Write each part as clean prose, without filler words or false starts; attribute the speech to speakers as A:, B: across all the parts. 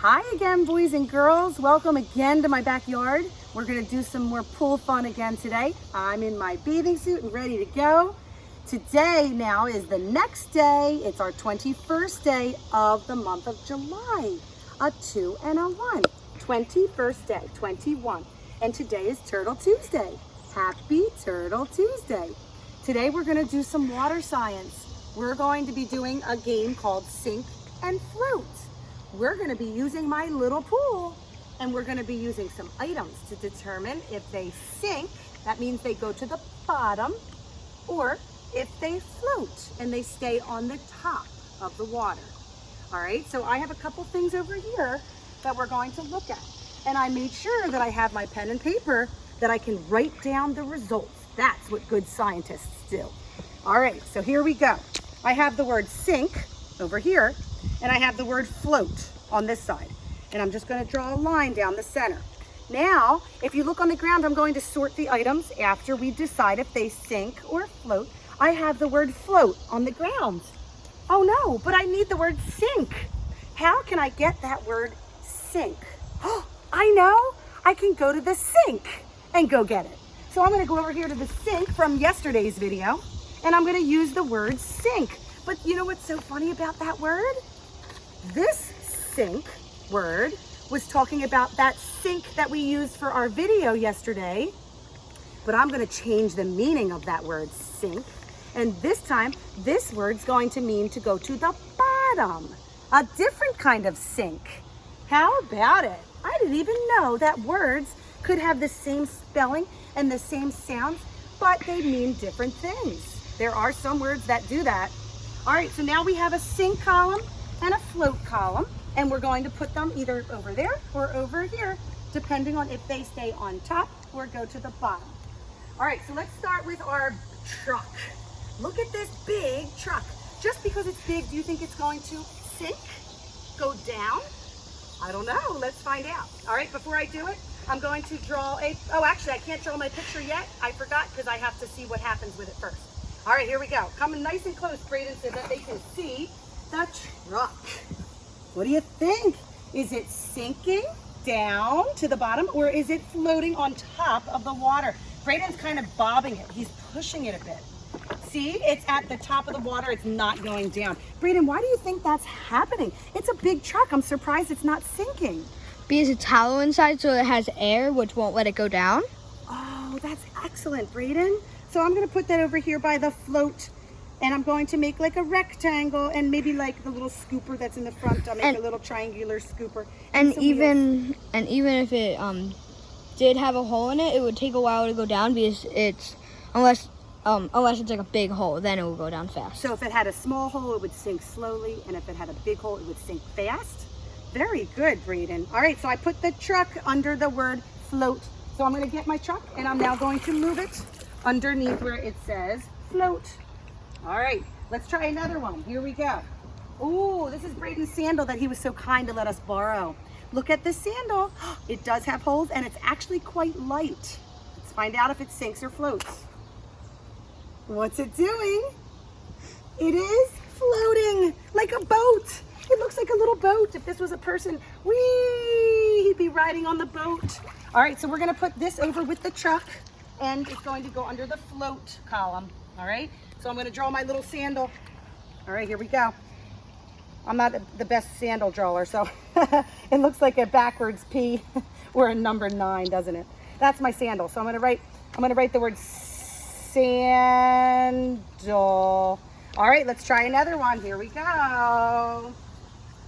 A: Hi again, boys and girls. Welcome again to my backyard. We're gonna do some more pool fun again today. I'm in my bathing suit and ready to go. Today now is the next day. It's our 21st day of the month of July. A 2 and a 1. 21st day, 21. And today is Turtle Tuesday. Happy Turtle Tuesday. Today we're gonna do some water science. We're going to be doing a game called Sink and Float. We're going to be using my little pool, and we're going to be using some items to determine if they sink, that means they go to the bottom, or if they float and they stay on the top of the water. All right, so I have a couple things over here that we're going to look at, and I made sure that I have my pen and paper that I can write down the results. That's what good scientists do. All right, so here we go. I have the word sink over here, and I have the word float on this side. And I'm just going to draw a line down the center. Now, if you look on the ground, I'm going to sort the items after we decide if they sink or float. I have the word float on the ground. Oh no, but I need the word sink. How can I get that word sink? Oh, I know. I can go to the sink and go get it. So I'm going to go over here to the sink from yesterday's video, and I'm going to use the word sink. But you know what's so funny about that word? This sink word was talking about that sink that we used for our video yesterday, but I'm going to change the meaning of that word sink. And this time, this word's going to mean to go to the bottom, a different kind of sink. How about it? I didn't even know that words could have the same spelling and the same sounds, but they mean different things. There are some words that do that. All right, so now we have a sink column and a float column, and we're going to put them either over there or over here, depending on if they stay on top or go to the bottom. All right, so let's start with our truck. Look at this big truck. Just because it's big, do you think it's going to sink, go down? I don't know, let's find out. All right, before I do it, I'm going to draw actually I can't draw my picture yet. I forgot because I have to see what happens with it first. All right, here we go. Coming nice and close, Braden, so that they can see the truck. What do you think? Is it sinking down to the bottom, or is it floating on top of the water? Braden's kind of bobbing it. He's pushing it a bit. See, it's at the top of the water. It's not going down. Braden, why do you think that's happening? It's a big truck. I'm surprised it's not sinking.
B: Because it's hollow inside, so it has air, which won't let it go down.
A: Oh, that's excellent, Braden. So I'm going to put that over here by the float, and I'm going to make like a rectangle, and maybe like the little scooper that's in the front. I'll make a little triangular scooper.
B: And even if it did have a hole in it, it would take a while to go down because unless it's like a big hole, then it will go down fast.
A: So if it had a small hole, it would sink slowly, and if it had a big hole, it would sink fast. Very good, Braden. All right, so I put the truck under the word float. So I'm going to get my truck, and I'm now going to move it underneath where it says float. All right, let's try another one. Here we go. Oh, this is Braden's sandal that he was so kind to let us borrow. Look at this sandal. It does have holes, and it's actually quite light. Let's find out if it sinks or floats. What's it doing? It is floating like a boat. It looks like a little boat. If this was a person, whee, he'd be riding on the boat. All right, so we're gonna put this over with the truck, and it's going to go under the float column. All right, so I'm gonna draw my little sandal. All right, here we go. I'm not the best sandal drawer, so it looks like a backwards P or a number 9, doesn't it? That's my sandal. So I'm gonna write the word sandal. All right, let's try another one. Here we go.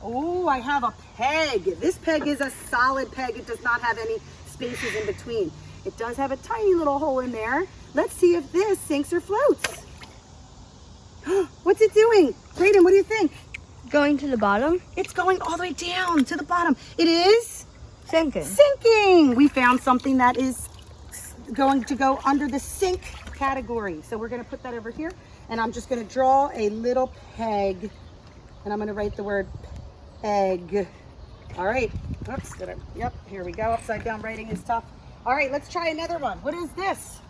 A: Oh, I have a peg. This peg is a solid peg. It does not have any spaces in between. It does have a tiny little hole in there. Let's see if this sinks or floats. What's it doing? Braden, what do you think?
B: Going to the bottom?
A: It's going all the way down to the bottom. It is
B: sinking.
A: Sinking. We found something that is going to go under the sink category. So we're going to put that over here, and I'm just going to draw a little peg, and I'm going to write the word egg. All right. Oops. Yep. Here we go. Upside down writing is tough. All right. Let's try another one. What is this?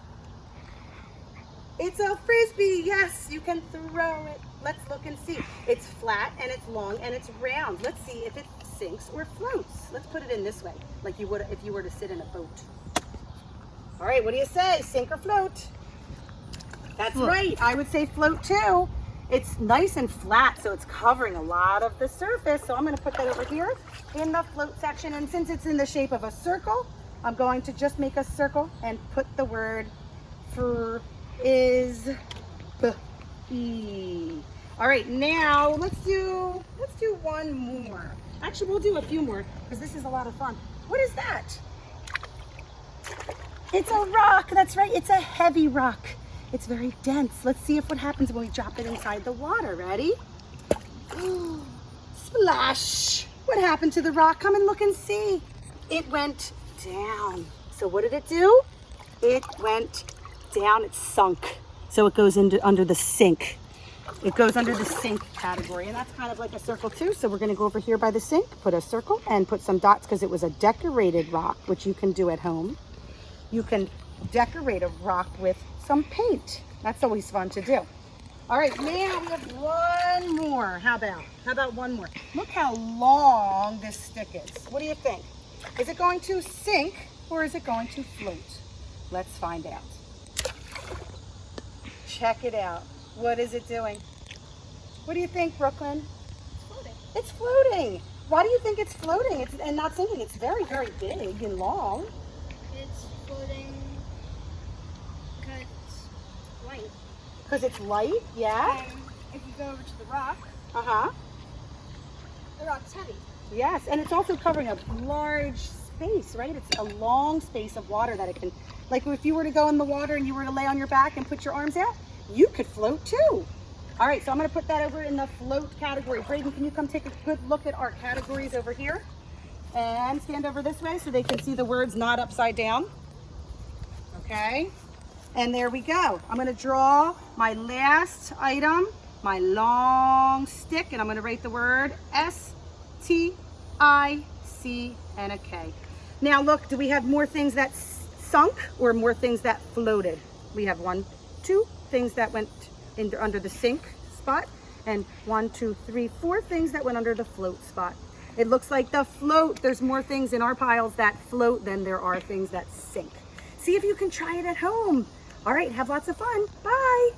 A: It's a frisbee. Yes, you can throw it. Let's look and see. It's flat and it's long and it's round. Let's see if it sinks or floats. Let's put it in this way, like you would if you were to sit in a boat. All right, what do you say? Sink or float? That's
B: Float.
A: right. I would say float too. It's nice and flat, so it's covering a lot of the surface. So I'm going to put that over here in the float section. And since it's in the shape of a circle, I'm going to just make a circle and put the word frisbee. All right, now let's do one more. Actually, we'll do a few more because this is a lot of fun. What is that? It's a rock. That's right. It's a heavy rock. It's very dense. Let's see what happens when we drop it inside the water. Ready? Splash! What happened to the rock? Come and look and see. It went down. So what did it do? It went down. It sunk. So it goes under the sink. It goes under the sink category, and that's kind of like a circle too. So we're going to go over here by the sink, put a circle, and put some dots because it was a decorated rock, which you can do at home. You can decorate a rock with some paint. That's always fun to do. All right, now we have one more. How about one more? Look how long this stick is. What do you think? Is it going to sink or is it going to float? Let's find out. Check it out. What is it doing? What do you think, Brooklyn?
B: Floating.
A: It's floating. Why do you think it's floating and not sinking? It's very, very big and long.
B: It's floating because it's light.
A: Because it's light, yeah?
B: And if you go over to the rock,
A: Uh-huh.
B: the rock's heavy.
A: Yes, and it's also covering a large space, right? It's a long space of water that it can, like if you were to go in the water and you were to lay on your back and put your arms out, you could float too. All right, so I'm gonna put that over in the float category. Braden, can you come take a good look at our categories over here? And stand over this way so they can see the words not upside down. Okay, and there we go. I'm gonna draw my last item, my long stick, and I'm gonna write the word S-T-I-C-N-A-K. Now look, do we have more things that sunk or more things that floated? We have 1, 2 things that went under the sink spot, and 1, 2, 3, 4 things that went under the float spot. It looks like the float, there's more things in our piles that float than there are things that sink. See if you can try it at home. All right, have lots of fun. Bye.